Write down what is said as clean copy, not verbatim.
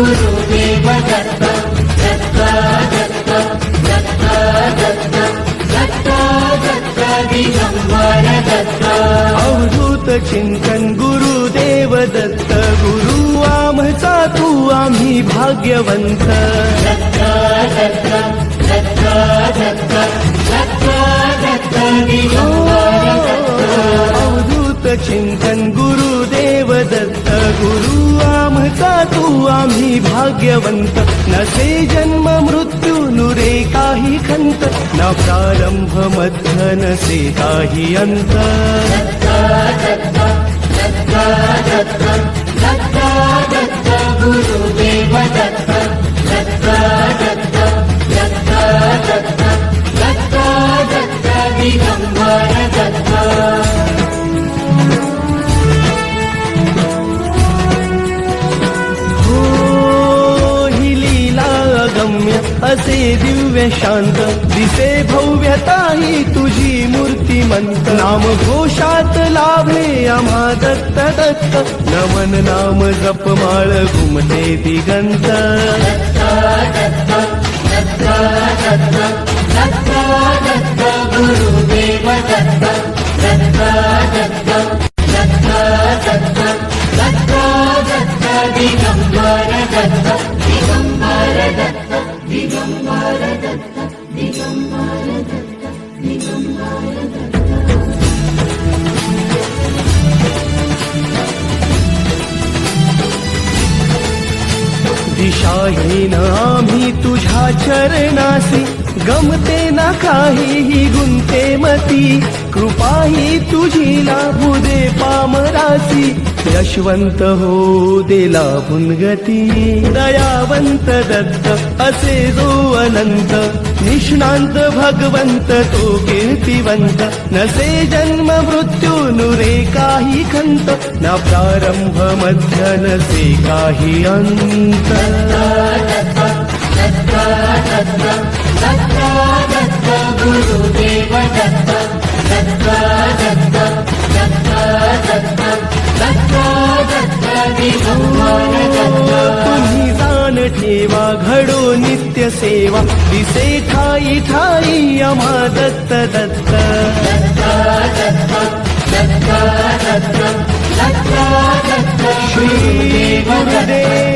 गुरुदेव दत्त दत्त दत्त दत्त दत्त दत्त दत्त दिगंबर दत्त अवधूत चिंतन गुरुदेव दत्त गुरु आमचा तू आम्ही भाग्यवंत दत्त दत्त दत्त दत्त दत्त दत्त दिगंबर दत्त अवधूत चिंतन गुरुदेव दत्त गुरु आमचा तू आम्ही भाग्यवंत नसे जन्म मृत्यू नुरे काही खंत ना प्रारंभ मध्य नसे काही अंत दत्त दत्त दत्त दत्त दत्त दत्त गुरुदेव दत्त दत्त दत्त दत्त दत्त दत्त दत्त दिगंबर दत्त असे दिव्य शांत दिसे भव्यता ही तुझी मूर्तिमंत नाम घोषात लाभे आम्हा दत्त दत्त नमन नाम जपमाळ घुमते दिगंत दत्त दत्त दत्त दत्त दत्त दत्त गुरुदेव दत्त दत्त दत्त दत्त दत्त दत्त दत्त दिगंबर दत्त दिगंबर दत्त दिगंबर दत्त दिगंबर दत्त दिगंबर दत्त दिशाहीन आम्ही तुझ्या चरणासी गमते ना काहीही गुंते मती कृपाही तुझी लाभू दे पामरासी यशवंत हो देला पुनगती दयावंत दत्त असे जो अनंत निष्णांत भगवंत तो कीर्तिवंत नसे जन्म मृत्यू नुरे काही खंत ना प्रारंभ मध्य नसे काही अंत दत्त दत्त दत्त दत्त दत्त गुरुदेव दत्त दत्त दत्त दत्त दत्त दत्त दत्त दिगंबर दत्त तुम्ही जाण ठेवा घडो नित्य सेवा दिसे ठाई ठाई आम्हा दत्त दत्त दत्त दत्त दत्त दत्त दत्त दत्त श्री गुरुदेव